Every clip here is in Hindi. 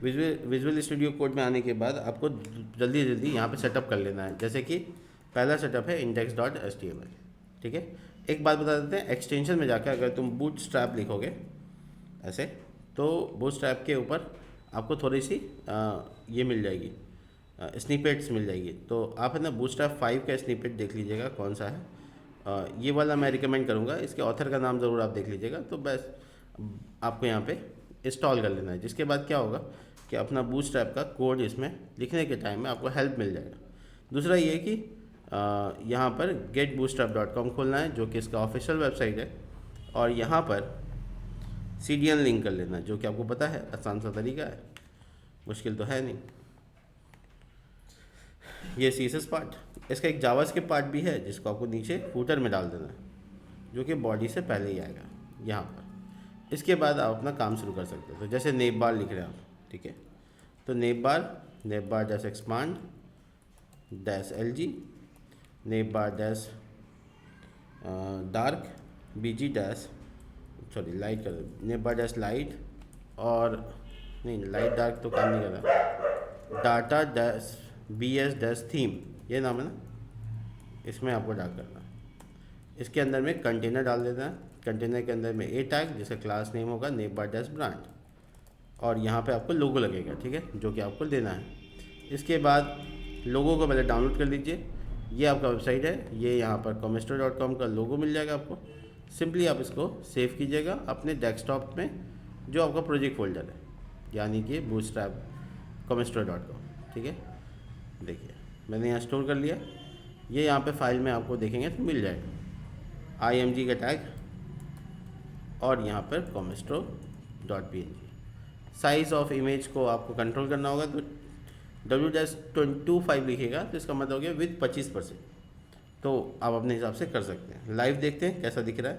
विजुअल स्टूडियो कोड में आने के बाद आपको जल्दी जल्दी यहाँ पे सेटअप कर लेना है। जैसे कि पहला सेटअप है index.html, ठीक है। एक बात बता देते हैं, एक्सटेंशन में जाकर अगर तुम बूटस्ट्रैप लिखोगे ऐसे, तो बूटस्ट्रैप के ऊपर आपको थोड़ी सी ये मिल जाएगी, स्निपेट्स मिल जाएगी। तो आप है ना बूटस्ट्रैप 5 का स्निपेट देख लीजिएगा कौन सा है। ये वाला मैं रिकमेंड करूँगा, इसके ऑथर का नाम ज़रूर आप देख लीजिएगा। तो बस आपको यहाँ पे इंस्टॉल कर लेना है। जिसके बाद क्या होगा कि अपना बूटस्ट्रैप का कोड इसमें लिखने के टाइम में आपको हेल्प मिल जाएगा। दूसरा ये कि यहाँ पर getbootstrap.com खोलना है, जो कि इसका ऑफिशियल वेबसाइट है, और यहाँ पर CDN लिंक कर लेना है, जो कि आपको पता है आसान सा तरीका है, मुश्किल तो है नहीं। ये CSS पार्ट, इसका एक जावास्क्रिप्ट पार्ट भी है जिसको आपको नीचे फूटर में डाल देना है, जो कि बॉडी से पहले ही आएगा यहाँ पर। इसके बाद आप अपना काम शुरू कर सकते हो। तो जैसे नेप बार लिख रहे हैं आप, ठीक है, तो nav bar dash expand dash LG, nav bar dash dark BG dash light कर, नेप बार डैश लाइट, और नहीं लाइट डार्क तो काम नहीं कर रहा, data dash BS dash theme, ये नाम है ना, इसमें आपको डार्क करना है। इसके अंदर में कंटेनर डाल देना है, कंटेनर के अंदर में A टैग जिसका क्लास नेम होगा नेप बार डैश ब्रांड, और यहाँ पे आपको लोगो लगेगा, ठीक है, जो कि आपको देना है। इसके बाद लोगो को पहले डाउनलोड कर लीजिए। ये आपका वेबसाइट है, ये यहाँ पर comestro.com का लोगो मिल जाएगा आपको। सिंपली आप इसको सेव कीजिएगा अपने डेस्कटॉप में, जो आपका प्रोजेक्ट फोल्डर है, यानी कि बूटस्ट्रैप comestro.com, ठीक है। देखिए मैंने यहाँ स्टोर कर लिया। ये यहाँ पे फाइल में आपको देखेंगे तो मिल जाएगा IMG का टैग, और यहाँ पर comestro.png। साइज़ ऑफ इमेज को आपको कंट्रोल करना होगा, तो W-25 लिखेगा तो इसका मतलब हो गया विथ 25%। तो आप अपने हिसाब से कर सकते हैं। लाइव देखते हैं कैसा दिख रहा है।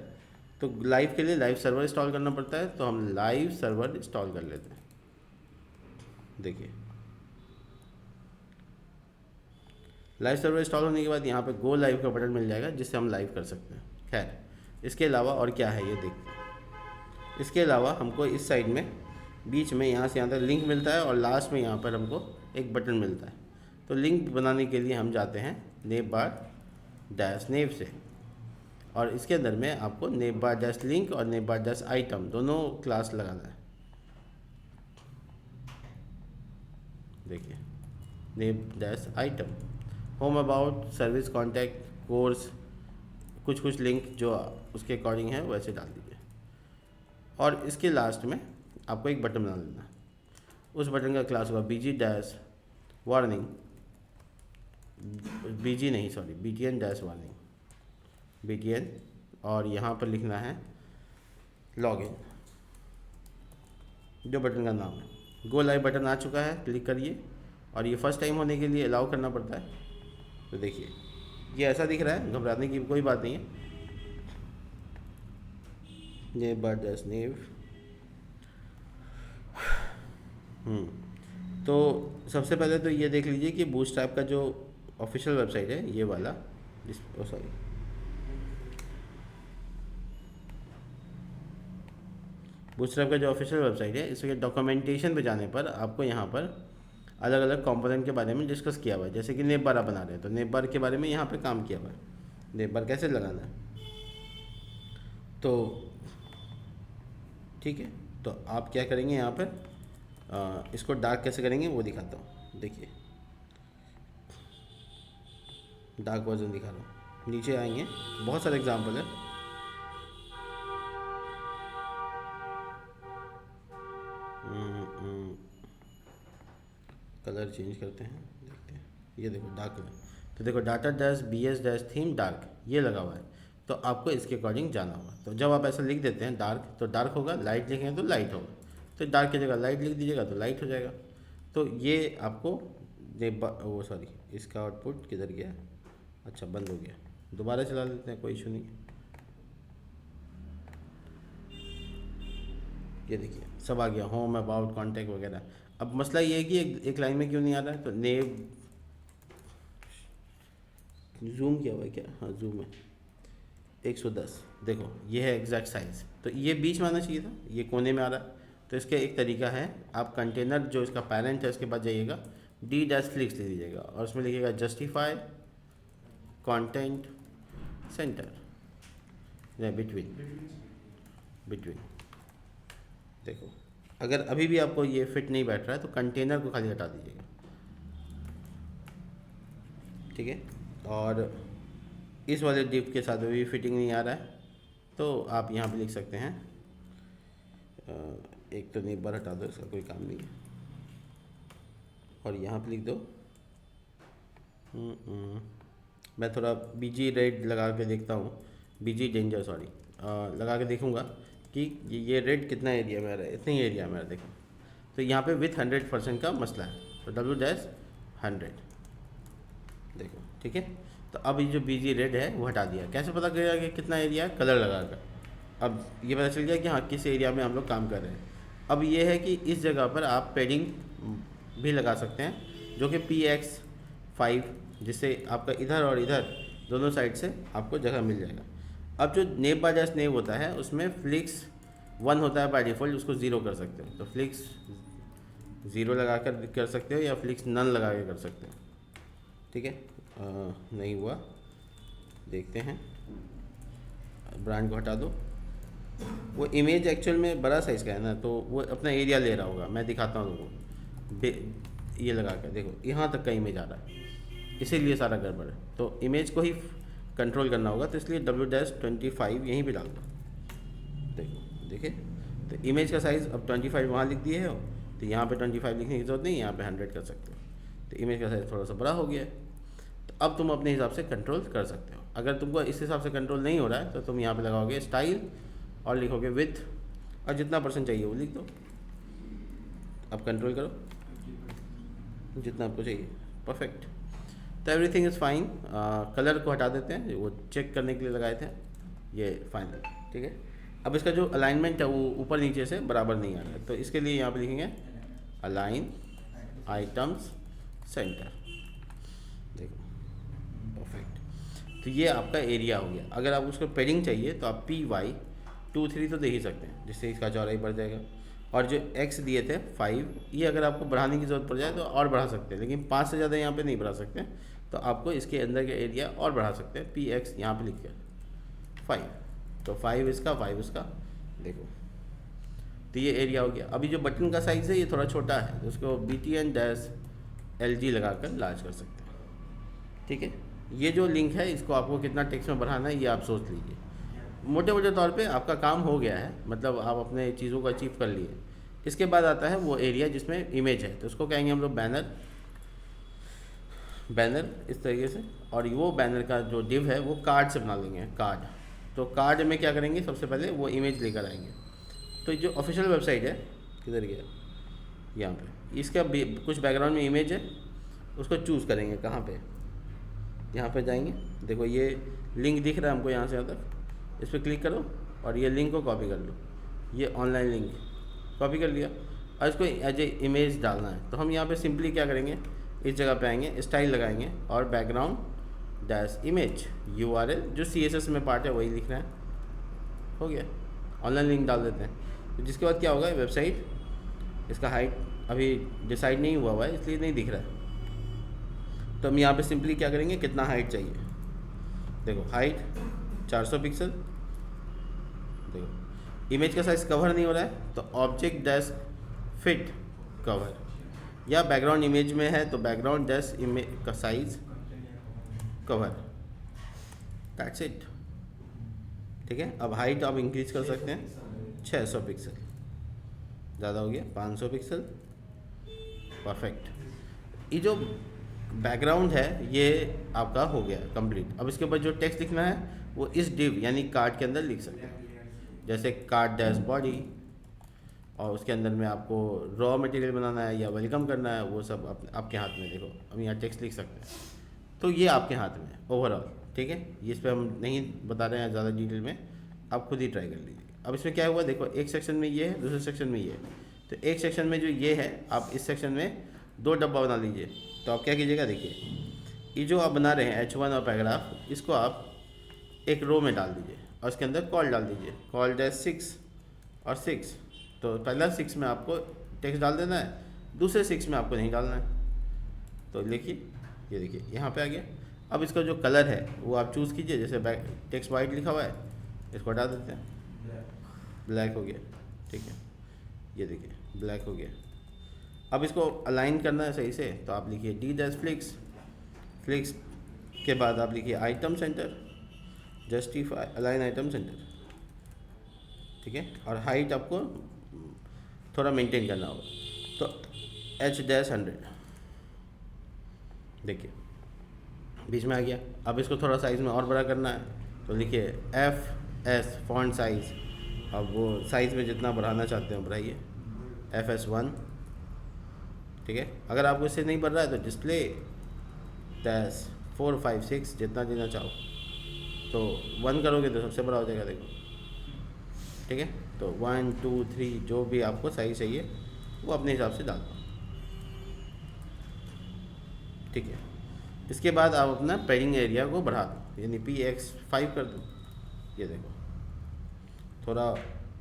तो लाइव के लिए लाइव सर्वर इंस्टॉल करना पड़ता है, तो हम लाइव सर्वर इंस्टॉल कर लेते हैं। देखिए लाइव सर्वर इंस्टॉल होने के बाद यहाँ पे गो लाइव का बटन मिल जाएगा, जिससे हम लाइव कर सकते हैं। खैर इसके अलावा और क्या है ये देखते हैं। इसके अलावा हमको इस साइड में बीच में यहाँ से यहाँ तक लिंक मिलता है, और लास्ट में यहाँ पर हमको एक बटन मिलता है। तो लिंक बनाने के लिए हम जाते हैं नेप बार डैश नेव से, और इसके अंदर में आपको नेप बार डैश लिंक और नेप बार डैश आइटम दोनों क्लास लगाना है। देखिए nav dash item, home about service contact course, कुछ लिंक जो उसके अकॉर्डिंग है वैसे डाल दीजिए। और इसके लास्ट में आपको एक बटन बना लेना है। उस बटन का क्लास होगा BG dash warning, BTN dash warning, BTN, और यहाँ पर लिखना है लॉगिन, जो बटन का नाम है। गो लाइव बटन आ चुका है, क्लिक करिए, और ये फर्स्ट टाइम होने के लिए अलाउ करना पड़ता है। तो देखिए ये ऐसा दिख रहा है, घबराने की कोई बात नहीं है। नेप बार डैश नेव, तो सबसे पहले तो ये देख लीजिए कि बूटस्ट्रैप का जो ऑफिशियल वेबसाइट है ये वाला, बूटस्ट्रैप का जो ऑफिशियल वेबसाइट है, इसके डॉक्यूमेंटेशन पे जाने पर आपको यहाँ पर अलग अलग कंपोनेंट के बारे में डिस्कस किया हुआ है। जैसे कि नेप बार आप बना रहे हैं, तो नेप बार के बारे में यहाँ पे काम किया हुआ है, नेप बार कैसे लगाना है। तो ठीक है, तो आप क्या करेंगे यहाँ पर इसको डार्क कैसे करेंगे वो दिखाता हूँ। देखिए डार्क वर्जन दिखा रहा हूँ। नीचे आएंगे, बहुत सारे एग्जाम्पल है। कलर चेंज करते हैं, देखते हैं। ये देखो डार्क कलर, तो देखो data dash BS dash theme dark ये लगा हुआ है, तो आपको इसके अकॉर्डिंग जाना होगा। तो जब आप ऐसा लिख देते हैं डार्क, तो डार्क होगा, लाइट लिखेंगे तो लाइट होगा, तो डार्क की जगह लाइट लिख दीजिएगा तो लाइट हो जाएगा। तो ये आपको इसका आउटपुट किधर गया, अच्छा बंद हो गया, दोबारा चला लेते हैं, कोई इशू नहीं। ये देखिए सब आ गया, होम अबाउट कॉन्टैक्ट वगैरह। अब मसला ये है कि एक लाइन में क्यों नहीं आ रहा है, तो नेव जूम किया हुआ है क्या, हाँ जूम है 110, देखो ये है एग्जैक्ट साइज़, तो ये बीच में आना चाहिए था, ये कोने में आ रहा है। तो इसका एक तरीका है, आप कंटेनर जो इसका पेरेंट है उसके बाद जाइएगा, d-flix ले लीजिएगा और उसमें लिखिएगा जस्टिफाई कंटेंट सेंटर या बिटवीन। देखो अगर अभी भी आपको ये फिट नहीं बैठ रहा है तो कंटेनर को खाली हटा दीजिएगा, ठीक है। और इस वाले डिप के साथ भी फिटिंग नहीं आ रहा है तो आप यहाँ पे लिख सकते हैं, एक तो नेम बार हटा दो, इसका कोई काम नहीं है, और यहाँ पे लिख दो मैं थोड़ा बीजी रेड लगा के देखता हूँ, बीजी डेंजर सॉरी लगा के देखूँगा कि ये रेड कितना एरिया में आ रहा है, इतनी एरिया में आ रहा है। देखो तो यहाँ पे विथ 100% का मसला है, तो W-100 देखो, ठीक है। तो अब ये जो बीजी रेड है वो हटा दिया। कैसे पता करेगा कि कितना एरिया है? कलर लगा कर। अब ये पता चल गया कि हाँ किस एरिया में हम लोग काम कर रहे हैं। अब ये है कि इस जगह पर आप पैडिंग भी लगा सकते हैं जो कि PX5, जिससे आपका इधर और इधर दोनों साइड से आपको जगह मिल जाएगा। अब जो नेव बाय डैश नेव होता है उसमें फ्लिक्स 1 होता है बाय डिफ़ॉल्ट, उसको 0 कर सकते हो, तो फ्लिक्स 0 लगा कर सकते हो या फ्लिक्स नन लगा के कर सकते हो, ठीक है। नहीं हुआ, देखते हैं, ब्रांड को हटा दो। वो इमेज एक्चुअल में बड़ा साइज़ का है ना, तो वो अपना एरिया ले रहा होगा। मैं दिखाता हूँ तुमको, ये लगा कर देखो, यहाँ तक का इमेज आ रहा है, इसीलिए सारा गड़बड़ है। तो इमेज को ही कंट्रोल करना होगा, तो इसलिए W-25 यहीं पे डाल दो। देखो देखिए, तो इमेज का साइज़ अब 25 वहाँ लिख दिए हो, तो यहाँ पे 25 लिखने की ज़रूरत नहीं, यहाँ पे 100 कर सकते हो। तो इमेज का साइज़ थोड़ा सा बड़ा हो गया है, तो अब तुम अपने हिसाब से कंट्रोल कर सकते हो। अगर तुमको इस हिसाब से कंट्रोल नहीं हो रहा है तो तुम यहाँ पे लगाओगे स्टाइल और लिखोगे विथ, और जितना % चाहिए वो लिख दो। अब कंट्रोल करो जितना आपको चाहिए, परफेक्ट। तो एवरीथिंग इज़ फाइन। कलर को हटा देते हैं, वो चेक करने के लिए लगाए थे, ये फाइनल, ठीक है। अब इसका जो अलाइनमेंट है वो ऊपर नीचे से बराबर नहीं आ रहा है, तो इसके लिए यहाँ पे लिखेंगे अलाइन आइटम्स सेंटर, देखो परफेक्ट। तो ये आपका एरिया हो गया। अगर आप उसको पेडिंग चाहिए तो आप PY23 तो दे ही सकते हैं, जिससे इसका चौड़ाई बढ़ जाएगा। और जो X दिए थे 5, ये अगर आपको बढ़ाने की ज़रूरत पड़ जाए तो और बढ़ा सकते हैं, लेकिन 5 से ज़्यादा यहाँ पे नहीं बढ़ा सकते, तो आपको इसके अंदर के एरिया और बढ़ा सकते हैं। PX यहाँ पे लिख कर 5, तो 5 इसका 5 उसका, देखो तो ये एरिया हो गया। अभी जो बटन का साइज़ है ये थोड़ा छोटा है, तो उसको BTN-LG लगा कर लार्ज कर सकते हैं, ठीक है। ये जो लिंक है इसको आपको कितना टेक्स्ट में बढ़ाना है ये आप सोच लीजिए। मोटे मोटे तौर पे आपका काम हो गया है, मतलब आप अपने चीज़ों को अचीव कर लिए। इसके बाद आता है वो एरिया जिसमें इमेज है, तो उसको कहेंगे हम लोग बैनर इस तरीके से। और वो बैनर का जो डिव है वो कार्ड से बना लेंगे, कार्ड। तो कार्ड में क्या करेंगे, सबसे पहले वो इमेज लेकर आएंगे। तो जो ऑफिशियल वेबसाइट है, किधर गया, यहाँ पे, इसका कुछ बैकग्राउंड में इमेज है, उसको चूज़ करेंगे कहाँ पे, यहाँ पे जाएंगे। देखो ये लिंक दिख रहा है हमको यहाँ से यहाँ तक, इस पर क्लिक करो और ये लिंक को कॉपी कर लो। ये ऑनलाइन लिंक कॉपी कर लिया और इसको एज ए इमेज डालना है। तो हम यहाँ पे सिंपली क्या करेंगे, इस जगह पे आएंगे, स्टाइल लगाएंगे और बैकग्राउंड डैश इमेज URL जो CSS में पार्ट है वही लिखना है, हो गया। ऑनलाइन लिंक डाल देते हैं। तो जिसके बाद क्या होगा, वेबसाइट, इसका हाइट अभी डिसाइड नहीं हुआ है इसलिए नहीं दिख रहा है। तो हम यहाँ पे सिंपली क्या करेंगे, कितना हाइट चाहिए, देखो हाइट 400 पिक्सल। देखो इमेज का साइज़ कवर नहीं हो रहा है, तो ऑब्जेक्ट डैश फिट कवर, या बैकग्राउंड इमेज में है तो बैकग्राउंड डैश इमेज का साइज़ कवर, दैट्स इट, ठीक है। अब हाइट आप इंक्रीज कर सकते हैं 600 पिक्सल, ज़्यादा हो गया 500 पिक्सल, परफेक्ट। ये जो बैकग्राउंड है ये आपका हो गया कंप्लीट। अब इसके बाद जो टेक्स्ट लिखना है वो इस डिव यानी कार्ड के अंदर लिख सकते हैं, जैसे कार्ड डैश बॉडी, और उसके अंदर में आपको रॉ मटेरियल बनाना है या वेलकम करना है, वो सब आपके हाथ में। देखो हम यहाँ टेक्स्ट लिख सकते हैं, तो ये आपके हाथ में ओवरऑल, ठीक है। ये इस पर हम नहीं बता रहे हैं ज़्यादा डिटेल में, आप खुद ही ट्राई कर लीजिए। अब इसमें क्या हुआ, देखो एक सेक्शन में ये है, दूसरे सेक्शन में ये है। तो एक सेक्शन में जो ये है, आप इस सेक्शन में 2 डब्बा बना लीजिए। तो आप क्या कीजिएगा, देखिए ये जो आप बना रहे हैं H1 और पैराग्राफ, इसको आप एक रो में डाल दीजिए और उसके अंदर कॉल डाल दीजिए, कॉल डैश 6 और 6, तो पहला 6 में आपको टेक्स्ट डाल देना है, दूसरे 6 में आपको नहीं डालना है। तो लिखिए, ये देखिए यहाँ पे आ गया। अब इसका जो कलर है वो आप चूज़ कीजिए, जैसे बैक टेक्स्ट वाइट लिखा हुआ है, इसको हटा देते हैं, ब्लैक हो गया। ठीक है, ये देखिए ब्लैक हो गया। अब इसको अलाइन करना है सही से, तो आप लिखिए डी डैश फ्लिक्स, फ्लिक्स के बाद आप लिखिए item centre, justify align item centre. ठीक है, और हाइट आपको थोड़ा मेंटेन करना होगा, तो एच डैश 100, देखिए बीच में आ गया। अब इसको थोड़ा साइज़ में और बड़ा करना है, तो लिखिए एफ एस फॉन्ट साइज़। अब वो साइज़ में जितना बढ़ाना चाहते हो बढ़ाइए, FS1। ठीक है, अगर आपको इससे नहीं बढ़ रहा है तो डिस्प्ले डैश 4 5 6 जितना देना चाहो, तो 1 करोगे तो सबसे बड़ा हो जाएगा, देखो। ठीक है, तो 1 2 3 जो भी आपको साइज़ चाहिए वो अपने हिसाब से डाल दो। ठीक है, इसके बाद आप अपना पेडिंग एरिया को बढ़ा दो, यानी PX5 कर दो। ये देखो, थोड़ा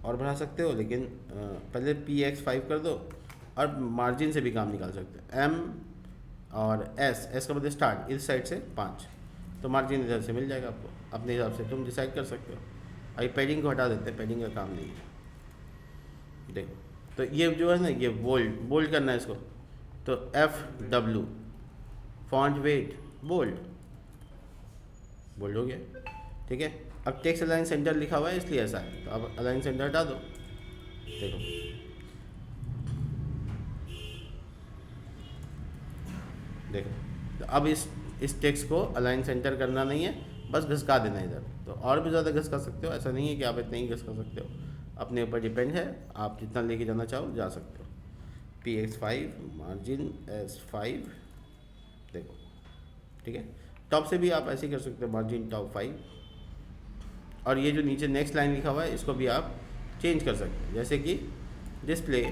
और बढ़ा सकते हो, लेकिन पहले PX5 कर दो, और मार्जिन से भी काम निकाल सकते हो। M और S का मतलब स्टार्ट, इस साइड से 5, तो मार्जिन इधर से मिल जाएगा आपको, अपने हिसाब से तुम डिसाइड कर सकते हो। अभी पेडिंग को हटा देते हैं, पेडिंग का काम नहीं है। देखो, तो ये जो है ना, ये बोल्ड बोल्ड करना है इसको, तो FW font weight bold, bold हो गया। ठीक है, अब टेक्स्ट अलाइन सेंटर लिखा हुआ है इसलिए ऐसा है, तो अब अलाइन सेंटर हटा दो। देखो, देखो, तो अब इस टेक्स्ट को अलाइन सेंटर करना नहीं है, बस घसका देना है इधर। तो और भी ज़्यादा घसका सकते हो, ऐसा नहीं है कि आप इतना ही घसका सकते हो, अपने ऊपर डिपेंड है, आप जितना लेके जाना चाहो जा सकते हो। PX5 मार्जिन S5, देखो। ठीक है, टॉप से भी आप ऐसे ही कर सकते हो, मार्जिन टॉप 5। और ये जो नीचे नेक्स्ट लाइन लिखा हुआ है इसको भी आप चेंज कर सकते हैं, जैसे कि डिस्प्ले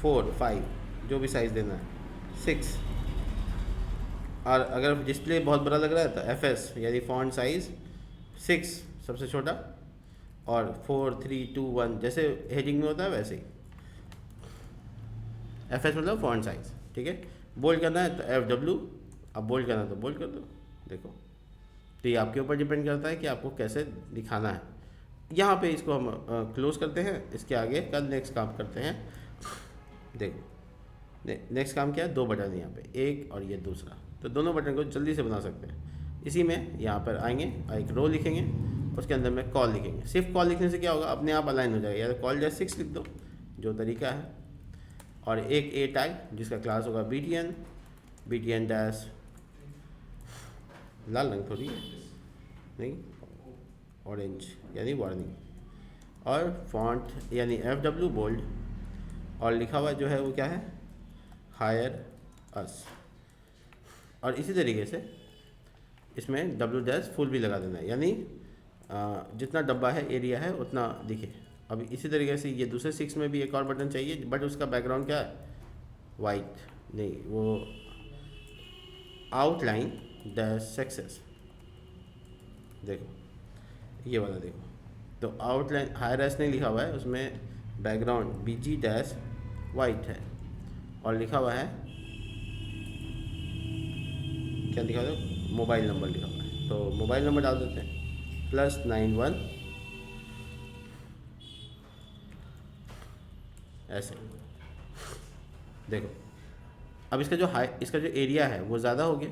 4 5 जो भी साइज़ देना है 6, और अगर डिस्प्ले बहुत बड़ा लग रहा है तो FS यानी फॉन्ट साइज़ 6 सबसे छोटा, और 4 3 2 1 जैसे हेडिंग में होता है वैसे ही। FS मतलब फॉन्ट साइज़। ठीक है, बोल्ड करना है तो FW, अब बोल्ड करना है तो बोल्ड कर दो। देखो, तो ये आपके ऊपर डिपेंड करता है कि आपको कैसे दिखाना है। यहाँ पे इसको हम क्लोज करते हैं, इसके आगे कल नेक्स्ट काम करते हैं। देखो, नेक्स्ट काम क्या है, 2 बटन यहाँ पे, एक और ये दूसरा, तो दोनों बटन को जल्दी से बना सकते हैं। इसी में यहाँ पर आएंगे, एक रो लिखेंगे, उसके अंदर में कॉल लिखेंगे। सिर्फ कॉल लिखने से क्या होगा, अपने आप अलाइन हो जाएगा, या तो कॉल जैसे 6 लिख दो, जो तरीका है, और एक A टैग जिसका क्लास होगा BTN डैश, लाल रंग थोड़ी है, नहीं ऑरेंज यानी वार्निंग, और फॉन्ट यानी FW बोल्ड, और लिखा हुआ जो है वो क्या है, हायर अस। और इसी तरीके से इसमें W डैश फुल भी लगा देना है, यानी जितना डब्बा है एरिया है उतना दिखे। अब इसी तरीके से ये दूसरे 6 में भी एक और बटन चाहिए, बट उसका बैकग्राउंड क्या है, वाइट नहीं, वो आउटलाइन डैश सक्सेस। देखो ये वाला, देखो तो आउटलाइन हायर एस नहीं लिखा हुआ है, उसमें बैकग्राउंड BG डैश वाइट है, और लिखा हुआ है, क्या लिखा हुआ है, मोबाइल नंबर लिखा हुआ है, तो मोबाइल नंबर डाल देते हैं +91 ऐसे। देखो, अब इसका जो एरिया है वो ज़्यादा हो गया,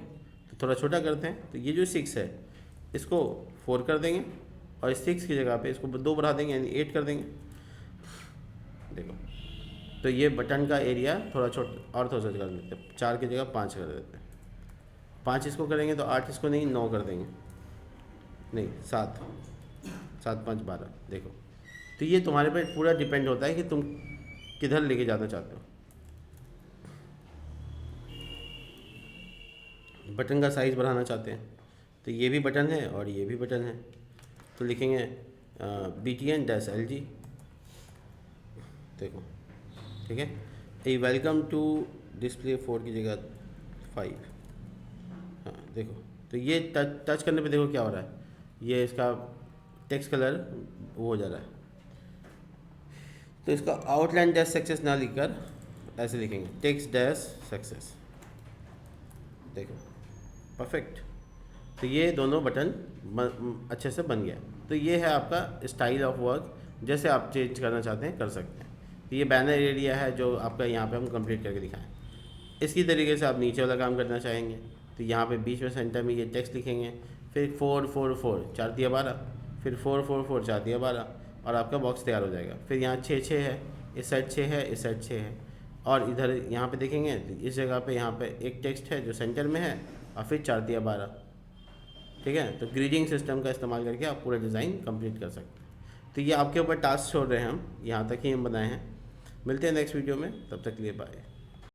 तो थोड़ा छोटा करते हैं, तो ये जो 6 है इसको 4 कर देंगे, और इस 6 की जगह पे इसको 2 बढ़ा देंगे, यानी 8 कर देंगे। देखो, तो ये बटन का एरिया थोड़ा छोटा और थोड़ा सा कर देते हैं, 4 की जगह 5 कर देते हैं। 5 इसको करेंगे तो 8 इसको नहीं, 9 कर देंगे, नहीं 7 7 5 12। देखो, तो ये तुम्हारे पे पूरा डिपेंड होता है कि तुम किधर लेके जाना चाहते हो। बटन का साइज़ बढ़ाना चाहते हैं, तो ये भी बटन है और ये भी बटन है, तो लिखेंगे BTN डैश LG। देखो, ठीक है, ये वेलकम टू डिस्प्ले 4 की जगह 5। हाँ देखो, तो ये टच करने पे देखो क्या हो रहा है, ये इसका टेक्स्ट कलर वो हो जा रहा है, तो इसका आउटलाइन डैश सक्सेस ना लिखकर ऐसे लिखेंगे टेक्स्ट डैश सक्सेस। देखो परफेक्ट। तो ये दोनों बटन अच्छे से बन गया। तो ये है आपका स्टाइल ऑफ वर्क, जैसे आप चेंज करना चाहते हैं कर सकते हैं। तो ये बैनर एरिया है जो आपका यहाँ पे हम कंप्लीट करके दिखाएं। इसी तरीके से आप नीचे वाला काम करना चाहेंगे तो यहाँ पे बीच में सेंटर में ये टेक्स्ट लिखेंगे, फिर 4 4 4 4 दिया 12, फिर 4 4 4 4 दिया 12 और आपका बॉक्स तैयार हो जाएगा। फिर यहाँ 6 6 है, इस साइड 6 है, इस साइड 6 है, और इधर यहाँ पे देखेंगे इस जगह पे यहाँ पे एक टेक्स्ट है जो सेंटर में है और फिर 4 दिया 12। ठीक है, तो ग्रीडिंग सिस्टम का इस्तेमाल करके आप पूरा डिज़ाइन कंप्लीट कर सकते हैं। तो ये आपके ऊपर टास्क छोड़ रहे हैं हम, यहाँ तक ही हम बनाए हैं। मिलते हैं नेक्स्ट वीडियो में, तब तक के लिए बाय।